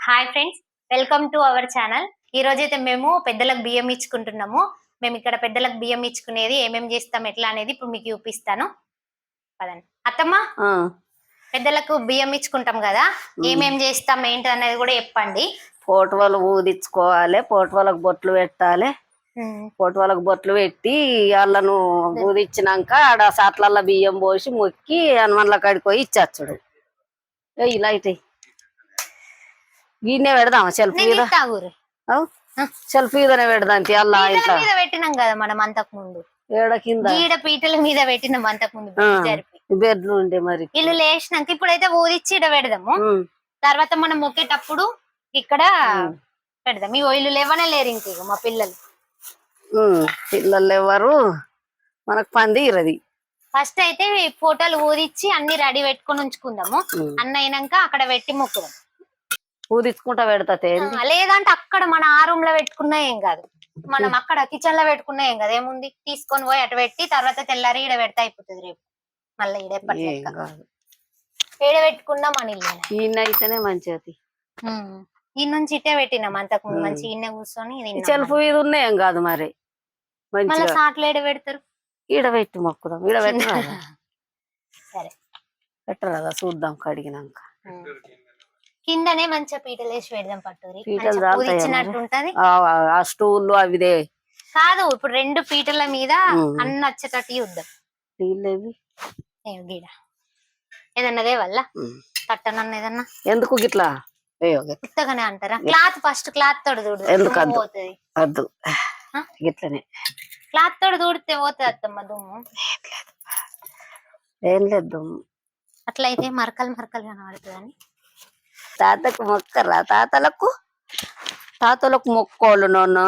Hi friends, welcome to our channel. ఈ రోజైతే మేము పెద్దలకు బియ్యం ఇచ్చుకుంటున్నాము. మేము ఇక్కడ పెద్దలకు బియ్యం ఇచ్చుకునేది ఏమేమి చేస్తాం ఎట్లా అనేది ఇప్పుడు మీకు చూపిస్తాను. పదండి అత్తమ్మ. పెద్దలకు బియ్యం ఇచ్చుకుంటాం కదా, ఏమేం చేస్తాం ఏంటి అనేది కూడా చెప్పండి. పోటవలు ఊదించుకోవాలి, పోటవలకు బొట్లు పెట్టాలి. పోటవలకు బొట్లు పెట్టి వాళ్ళను ఊదిచ్చినాక ఆడ సాట్లల్లో బియ్యం పోసి మొక్కి హనుమన్ల కాడికి పోయి ఇచ్చేచ్చుడు. ఇలా అయితే గిన్నె పెడదామా సెల్ఫ్ మీద? సెల్ఫ్ మీదనే పెడదాం. అలా ఇంట్లో పెట్టినాం కదా మనం అంతకు ముందు. ఏడ కింద ఈడ పీటల మీద పెట్టినాం అంతకు ముందు. బెడ్లు ఉండే మరి ఇల్లు లేచినాక ఇప్పుడైతే ఊదిచ్చి ఇడ పెడదాము. తర్వాత మనం మొక్కేటప్పుడు ఇక్కడ పెడదాం. ఈ ఇల్లు లేవనే లేరు ఇంక మా పిల్లలు. పిల్లలు ఎవరు మనకు పంది ఇరది. ఫస్ట్ అయితే ఫోటోలు ఊదిచ్చి అన్ని రెడీ పెట్టుకొని ఉంచుకుందాము. అన్న అయినాక అక్కడ పెట్టి మొక్కుదాం. ఊదించుకుంటా పెడతా లేదంటే అక్కడ మన ఆ రూమ్ లో పెట్టుకున్నా ఏం కాదు, మనం అక్కడ కిచెన్ లో పెట్టుకున్నా ఏం కాదు. ఏముంది, తీసుకొని పోయి అటు పెట్టి తర్వాత తెల్లారి ఈడ పెడితే అయిపోతుంది. రేపు మళ్ళీ ఈడ పెట్టుకున్నా మన ఇల్లు అయితేనే మంచిది. ఈ నుంచి ఇటే పెట్టినాం అంతకు ముందు. మంచి ఇన్నే కూర్చొని సెల్ఫ్ మీద ఉన్నాయేం కాదు మరి. మళ్ళీ సాట్లు ఈడ పెడతారు. ఈడ పెట్టి మొక్కుదాం. ఈడ పెట్టరా? సరే పెట్టరాదా? చూద్దాం కడిగినాక. కిందనే మంచిగా పీటలు వేసి పెడదాం. పట్టురి పీటలు ఉంటది. ఆ స్టూల్ అవిదే కాదు, ఇప్పుడు రెండు పీటల మీద అన్ని వచ్చేటట్టు చూద్దాం. గీడ ఏదన్నదే వల్ల కట్టనన్న ఏదన్నా ఎందుకు గిట్లా ఉత్తగానే అంటారా? క్లాత్ ఫస్ట్ క్లాత్ తోడు చూడు. ఎందుకు పోతుంది? వద్దు, గిట్లనే క్లాత్ తోడు దూడితే పోతుంది అత్తమ్మ దుమ్ము. ఏం లేదు దుమ్ము. అట్లయితే మరకలు మరకలు కనబడుతుందని. తాతకు మొక్కరా? తాతలకు మొక్కోళ్ళు నన్ను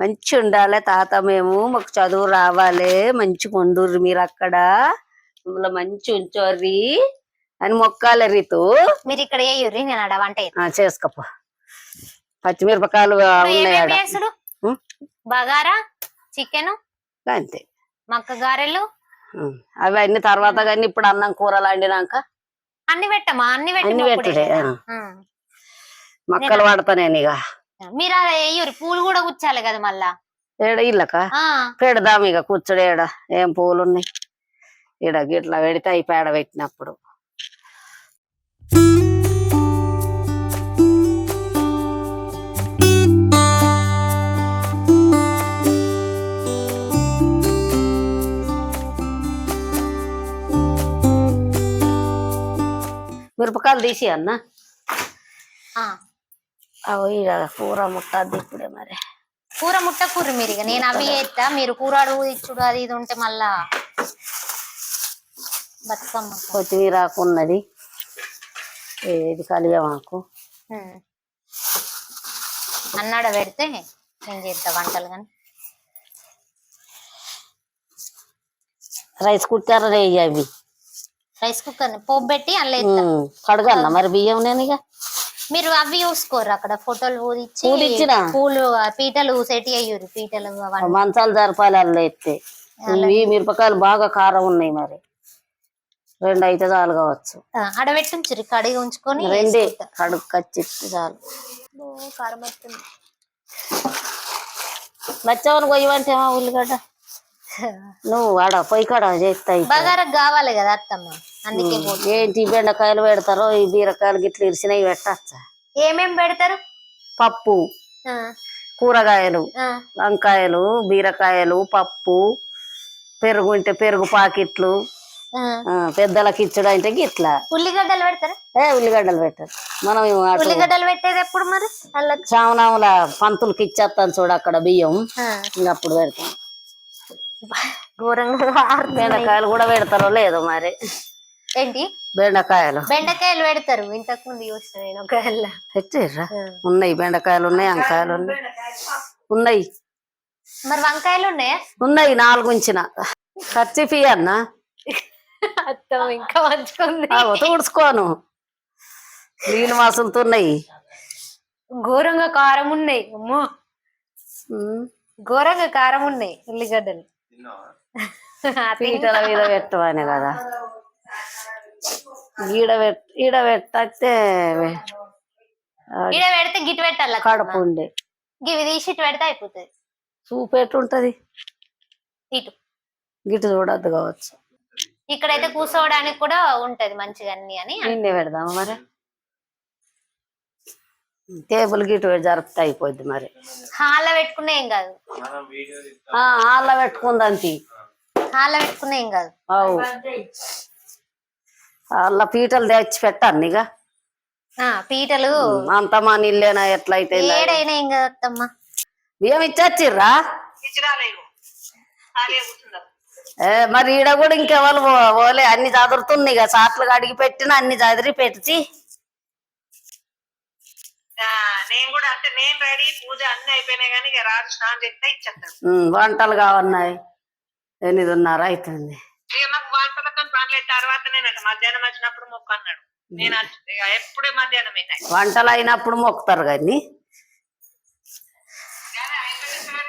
మంచి ఉండాలి. తాత మేము మాకు చదువు రావాలి, మంచి కొండూరు మీరు అక్కడ మిమ్మల్ని మంచి ఉంచోర్రి అని మొక్కాలి. రీతు మీరు ఇక్కడ వేయుర్రి, నేను ఆడ వంట చేసుకోపో. పచ్చిమిరపకాయలు ఉన్నాయి, బగారా చికెన్ అంతే, మక్క గారెలు అవి అన్ని తర్వాత. కానీ ఇప్పుడు అన్నం కూరలు వండినాక అన్ని పెట్టమా? అన్ని పెట్టుడే. మక్కలు పడతానే ఇక మీరు అలా వేయుర్రి. పూలు కూడా కూర్చాలి కదా మళ్ళా. ఏడ ఇళ్ళక పెడదాం ఇక కూర్చుడు. ఏడ ఏం పూలు ఉన్నాయి? ఈడ గిట్లా పెడితే అవి పేడ పెట్టినప్పుడు. మిరపకాయలు తీసి అన్న అవి కూర ముట్టద్ది ఇప్పుడే. మరి కూర ముట్టకూర్రి మీరు. ఇక నేను అవి చేస్తా, మీరు కూర అడుగు ఇచ్చుడు అది ఇది ఉంటే మళ్ళా బతుకమ్మ. కొత్తిమీర ఆకు ఉన్నది, ఇది కలియమాకు. అన్నాడ పెడితే నేను చేస్తా వంటలు. కానీ రైస్ కుక్కర్ అవి రైస్ కుక్కర్ పోపు పెట్టి అల్ల కడగన్నా మరి బియ్యం. నేను ఇక మీరు అవి చూసుకోరు అక్కడ ఫోటోలు ఊదిచ్చి పూలు పీటలు సెట్ అయ్యూరు. పీటలు మంచాలు జరపాలి అల్ల ఎత్తే. ఇవి మిరపకాయలు బాగా కారం ఉన్నాయి, మరి రెండు అయితే చాలు కావచ్చు. ఆడబెట్టించు కడిగి ఉంచుకొని రెండే కడుగు కచ్చి చాలు. కారం వస్తుంది. నచ్చవని కొయ్యమంటే ఉల్లిగడ్డ నువ్వు ఆడ పొయ్యి కాడ చేస్తాయి. బగారకు కావాలి కదా అత్తమ్మ, అందుకే. ఏంటి బెండకాయలు పెడతారో, ఈ బీరకాయలు గిట్ల ఇరిసినవి పెట్టచ్చా? ఏమేమి పెడతారు? పప్పు, కూరగాయలు, వంకాయలు, బీరకాయలు, పప్పు, పెరుగు ఉంటే పెరుగు పాకెట్లు, పెద్దలకి ఇచ్చడు అంటే గిట్లా. ఉల్లిగడ్డలు పెడతారా? ఉల్లిగడ్డలు పెట్టారు. మనం ఉల్లిగడ్డలు పెట్టేది ఎప్పుడు మరి? చామనాముల పంతులకి ఇచ్చేస్తాను చూడు అక్కడ బియ్యం, అప్పుడు పెడతాం. ఘోరంగా బెండకాయలు కూడా పెడతారో లేదో మరి. ఏంటి బెండకాయలు పెడతారు. ఇంతకు ముందు చూసిన నేను ఒకవేళ పెట్టిర్రా. ఉన్నాయి బెండకాయలు ఉన్నాయి, వంకాయలు ఉన్నాయి. మరి వంకాయలు ఉన్నాయా? ఉన్నాయి, 4 ఉంచిన. ఖర్చు ఫీ అన్నా అత్తం ఇంకా మంచుకుంది. తుడుచుకోను, నీళ్ళు మాసులుతున్నాయి. ఘోరంగా కారం ఉన్నాయి. అమ్మో, ఘోరంగా కారం ఉన్నాయి ఉల్లిగడ్డలు. పీటల మీద పెట్టమని కదా. ఈడ పెట్టతే ఈడ పెడితే గిట్ పెట్టాలి కడుపు ఉండే ఇవి తీసి ఇటు పెడితే అయిపోతుంది. సూప్ ఎట్లుంటది ఇటు గిట్టు చూడద్దు కావచ్చు. ఇక్కడైతే కూర్చోవడానికి కూడా ఉంటది మంచిగా అన్ని అని నిన్నే పెడదామా మరి టేబుల్ గిట్టు జరిపితే అయిపోద్ది మరి. హాల్లో పెట్టుకున్నా ఏం కాదు. హాల్లో పెట్టుకుందంతి హాల్లో పెట్టుకున్నా ఏం కాదు. అవు హాల్లో పీటలు తెచ్చి పెట్టాను ఇక పీటలు అంత మా నీళ్ళేనా ఎట్లయితే ఏడైనా ఏం కాదు అత్తమ్మ. బియ్యం ఇచ్చొచ్చిర్రా మరి ఈడ కూడా ఇంకెవరు పోలే అన్ని చదురుతుంది ఇక సాట్లు అడిగి పెట్టిన అన్ని చదిరి పెట్టి నేను కూడా అంటే నేను రెడీ పూజ అన్ని అయిపోయినాయి కానీ ఇక రాజు స్నానం చేస్తే ఇచ్చేస్తాను. వంటలు కావన్నాయి 8:30 అవుతుంది. ఇక మాకు వంటలతో పనులు తర్వాత నేనంట మధ్యాహ్నం వచ్చినప్పుడు మొక్కు అన్నాడు. నేను ఎప్పుడే మధ్యాహ్నమే వంటలు అయినప్పుడు మొక్కుతారు కానీ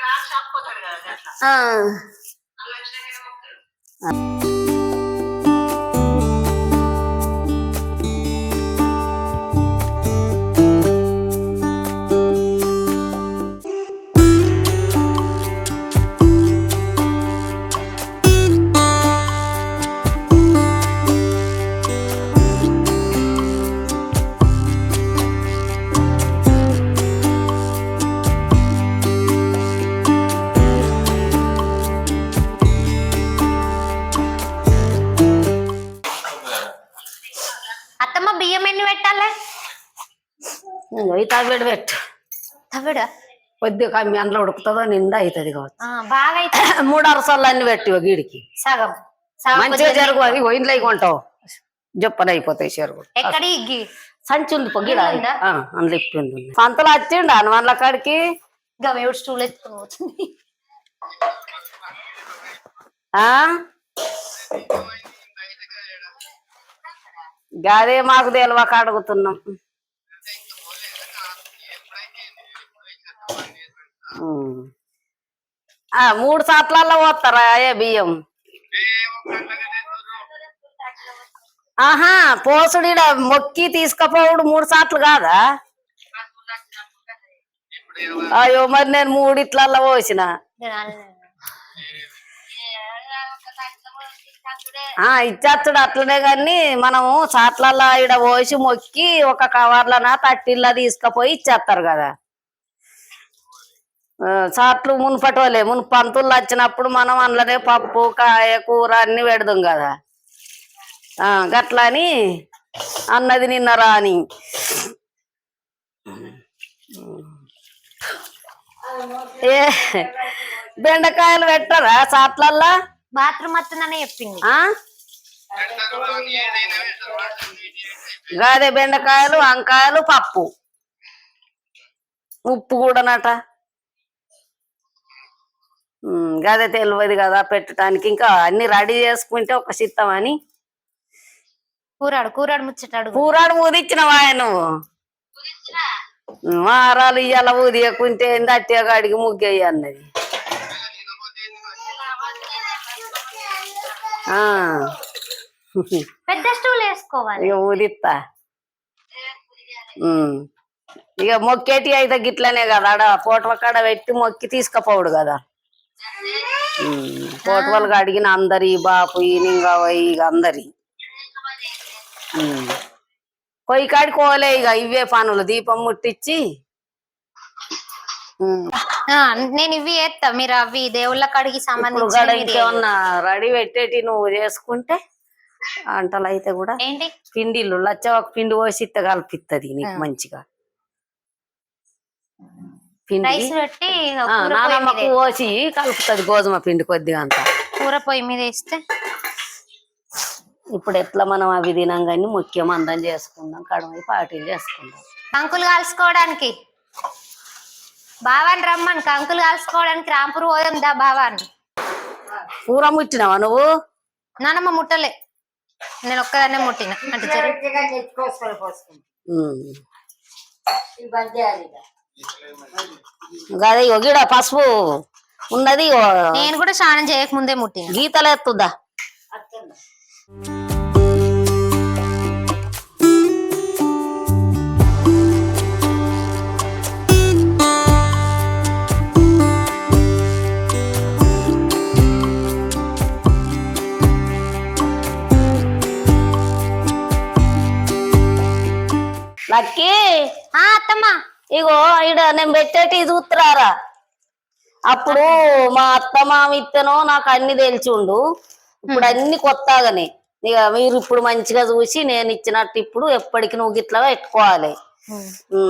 రాజు చనిపోతాడు కదా అట్లా అలా వచ్చినాకనే మొక్కుతాడు. అత్తమ్మ బియ్యం ఎన్ని పెట్టాలి? తవ్వేడు పెట్టు తవ్వడా కొద్దిగా కమ్మి అందులో ఉడుకుతుందో నిండా అవుతుంది కావచ్చు. బాగా 3 అరసాలు అన్ని పెట్టి గీడికి సగం మంచిగా జరుగు. అది పోయిందిలో కొంటావు జప్పని అయిపోతాయి చెరుగు. ఎక్కడి సంచి ఉంది పొగిడ అందులో ఇప్పింది పంతలు వచ్చిండు హనుమాన్ల కాడికి గమేవుడు స్టూల్ ఎత్తుకుని పోతుంది. గదే మాకు తెలియక అడుగుతున్నాం. 3 సాట్లల్లో పోతారా బియ్యం? పోసుడు మొక్కి తీసుకపోవుడు 3 సాట్లు కాదా? అయ్యో మరి నేను 3 ఇట్లల్లో పోసిన. ఇచ్చేస్తాడు అట్లనే కానీ మనము సాట్లల్లో ఈడ పోసి మొక్కి ఒక కవర్లనా తట్టిల్లా తీసుకుపోయి ఇచ్చేస్తారు కదా. సాట్లు మునుపటోలే పంతులు వచ్చినప్పుడు మనం అందులోనే పప్పు కాయ కూర అన్ని పెడదాం కదా. గట్లని అన్నది నిన్న రాని బెండకాయలు పెట్టరా సాట్లల్లా? బాత్రూమ్ వస్తుందని చెప్పింది. గాదే బెండకాయలు వంకాయలు పప్పు ఉప్పు కూడానట. గదే తెలియదు కదా పెట్టడానికి. ఇంకా అన్ని రెడీ చేసుకుంటే ఒక సిద్ధం అని కూరాడు ముచ్చటాడు కూరాడు ఊదిచ్చినవా నువ్వు? వారాలు ఇయ్యాల ఊదియకుంటే అట్టిగా అడిగి ముగ్గయ్య అన్నది. పెద్ద స్టూల్ వేసుకోవాలి. ఇక ఊదిస్తా. ఇక మొక్కేటి అయితే గిట్లనే కదా ఆడ పోటవ కాడ పెట్టి మొక్కి తీసుకపోవడు కదా. పోటవలుగా అడిగిన అందరి బాపు నింగవయ్య ఇక అందరి కొయ్యి కాడికి పోలే ఇక ఇవే పనులు. దీపం ముట్టించి నేను ఇవి చేస్తా. మీరు అవి దేవుళ్ళ కాడికి సంబంధించి ఇంకేమన్నా రెడీ పెట్టేటి నువ్వు చేసుకుంటే అంటలు అయితే కూడా ఏంటి పిండిలు లచ్చ ఒక పిండి పోసి ఇత్త కలిపిస్తుంది నీకు మంచిగా. పిండి నానమ్మకు పోసి కలుపుతుంది గోధుమ పిండి కొద్దిగా అంతా. కూర పొయ్యి మీద వేస్తే ఇప్పుడు ఎట్లా మనం అవి తినాం కానీ ముఖ్యం అందం చేసుకుందాం, కడుమై పార్టీలు చేసుకుందాం. కంకులు కాల్చుకోవడానికి బావాని రమ్మని, కంకులు కాల్చుకోవడానికి రాంపూర్ పోదాం దా బావాని. కూర ముట్టినావా నువ్వు? నానమ్మ ముట్టలే, నేను ఒక్కదాన్నే ముట్టిన. అంటే గదే గిడ పసుపు ఉన్నది. నేను కూడా స్నానం చేయక ముందే ముట్టిన. గీతలు ఎత్తుదా అత్తమ్మ ఇగో ఈడ నేను పెట్టేటి చూస్తురారా. అప్పుడు మా అత్త మామ ఇత్తనో నాకు అన్ని తెలిసిండు. ఇప్పుడు అన్ని కొత్తగానే. ఇక మీరు ఇప్పుడు మంచిగా చూసి నేను ఇచ్చినట్టు ఇప్పుడు ఎప్పటికి నువ్వు గిట్లా పెట్టుకోవాలి.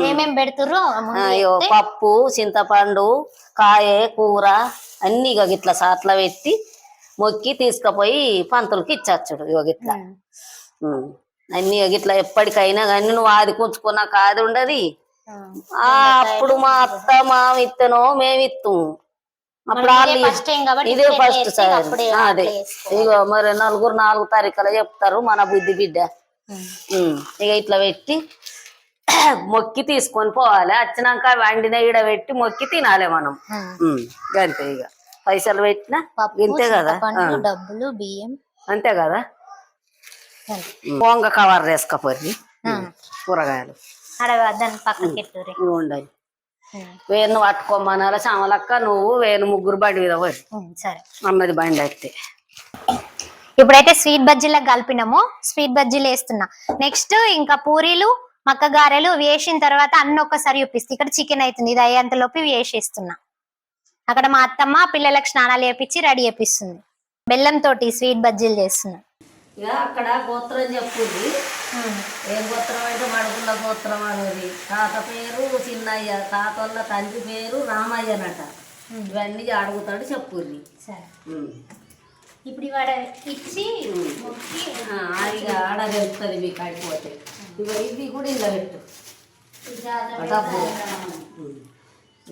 ఏమేం పెడుతుర్రు? అయ్యో పప్పు, చింతపండు, కాయ, కూర అన్ని ఇక గిట్లా సాట్ల పెట్టి మొక్కి తీసుకుపోయి పంతులకి ఇచ్చచ్చుడు. ఇగో గిట్లా అన్ని గిట్లా ఎప్పటికైనా కానీ నువ్వు ఆది కూర్చుకున్నా కాది ఉండదు. అప్పుడు మా అత్త మామ ఇత్తనో మేమిత్తాము. అప్పుడు ఇదే ఫస్ట్ సార్. అదే ఇగో మరి నలుగురు 4 తారీఖులో చెప్తారు మన బుద్ధి బిడ్డ. ఇక ఇట్లా పెట్టి మొక్కి తీసుకొని పోవాలి. వచ్చినాక వండిన ఈడ పెట్టి మొక్కి తినాలి మనం. అంతే ఇక పైసలు పెట్టినా ఇంతే కదా. డబ్బులు బియ్యం అంతే కదా. పొంగ కవర్ వేసుకపోయి కూరగాయలు ఉండాలి. వేణు పట్టుకోమనాల చామలక్క నువ్వు వేణు ముగ్గురు బండి మీద పోయి అన్నది బండి అయితే. ఇప్పుడైతే స్వీట్ బజ్జీలకు కలిపినాము. స్వీట్ బజ్జీలు వేస్తున్నా. నెక్స్ట్ ఇంకా పూరీలు మక్క గారెలు వేసిన తర్వాత అన్ని ఒక్కసారి చూపిస్తుంది. ఇక్కడ చికెన్ అవుతుంది. ఇది అయ్యేంతలోపు వేసేస్తున్నా. అక్కడ మా అత్తమ్మ పిల్లలకు స్నానాలు చేపించి రెడీ చేపిస్తుంది. బెల్లం తోటి స్వీట్ బజ్జీలు చేస్తున్నా. ఇక అక్కడ గోత్రం చెప్పుంది. ఏ గోత్రం అయితే మడుగుల గోత్రం అనేది. తాత పేరు చిన్నయ్య, తాత వాళ్ళ తండ్రి పేరు రామయ్యనట. ఇవన్నీ అడుగుతాడు చెప్పుర్రి. ఇప్పుడు ఇవాడ ఇచ్చి ఇక ఆడ తెలుస్తుంది మీకు అయిపోతే. ఇక ఇది కూడా ఇలా పెట్టు డబ్బు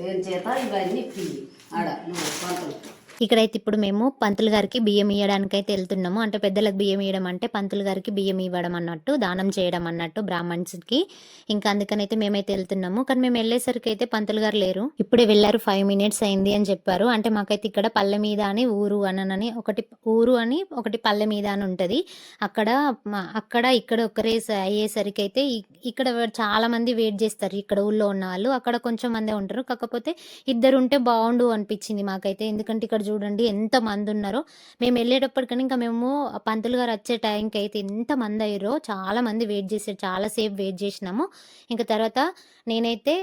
ఏం చేత ఇవన్నీ పిల్లి ఆడ నువ్వు పంతులు. ఇక్కడైతే ఇప్పుడు మేము పంతులు గారికి బియ్యం ఇవ్వడానికి అయితే వెళ్తున్నాము. అంటే పెద్దలకు బియ్యం ఇవ్వడం అంటే పంతులు గారికి బియ్యం ఇవ్వడం అన్నట్టు, దానం చేయడం అన్నట్టు బ్రాహ్మణ్స్కి. ఇంకా అందుకనైతే మేమైతే వెళ్తున్నాము. కానీ మేము వెళ్ళేసరికి అయితే పంతులు గారు లేరు. ఇప్పుడే వెళ్ళారు, 5 minutes అయింది అని చెప్పారు. అంటే మాకైతే ఇక్కడ పల్లె మీద అని ఊరు అనని ఒకటి ఊరు అని ఒకటి పల్లె మీద అని ఉంటుంది. అక్కడ ఇక్కడ ఒకరే అయ్యేసరికి అయితే ఇక్కడ చాలా మంది వెయిట్ చేస్తారు. ఇక్కడ ఊళ్ళో ఉన్న వాళ్ళు అక్కడ కొంచెం మందే ఉంటారు. కాకపోతే 2 ఉంటే బాగుండు అనిపించింది మాకైతే. ఎందుకంటే ఇక్కడ చూడండి ఎంత మంది ఉన్నారో. మేము వెళ్ళేటప్పటికని ఇంకా మేము పంతులు గారు వచ్చే టైంకి అయితే ఎంత మంది అయ్యారో. చాలా మంది వెయిట్ చేశారు. చాలాసేపు వెయిట్ చేసినాము. ఇంకా తర్వాత నేనైతే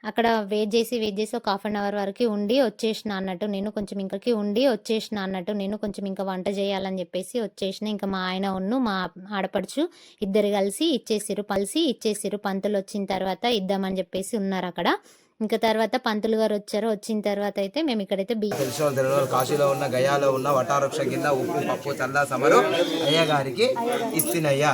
అక్కడ వెయిట్ చేసి ఒక 1/2 hour వరకు ఉండి వచ్చేసిన అన్నట్టు. నేను కొంచెం ఇంకకి ఉండి వచ్చేసిన అన్నట్టు. నేను కొంచెం ఇంకా వంట చేయాలని చెప్పేసి వచ్చేసిన. ఇంకా మా ఆయన మా ఆడపడుచు ఇద్దరు కలిసి ఇచ్చేసిరు. పంతులు వచ్చిన తర్వాత ఇద్దామని చెప్పేసి ఉన్నారు అక్కడ. ఇంకా తర్వాత పంతులు గారు వచ్చారు. వచ్చిన తర్వాత అయితే మేము ఇక్కడైతే కాశీలో ఉన్న గయాలో ఉన్న వటావృక్ష కింద ఉప్పు పప్పు చల్లా సమరు అయ్య గారికి ఇస్తున్నయ్యా.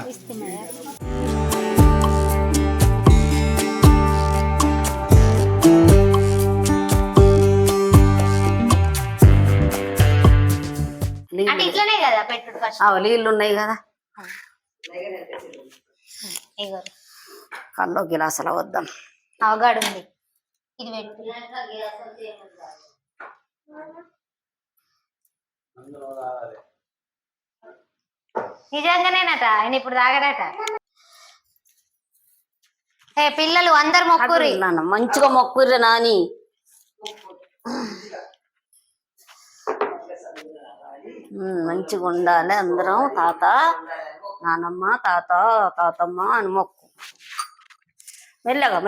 నీళ్ళు ఉన్నాయి కదా. కల్లో గిలాసల వద్దాం. అవగాడు ఉంది. ఇది నిజంగానేనట. ఆయన ఇప్పుడు తాగడట. పిల్లలు అందరు మొక్కుర్రి. మంచిగా మొక్కుర్రి నాని. మంచిగా ఉండాలి అందరం. తాత నానమ్మ తాతమ్మ అని మొక్కు. మెల్లగా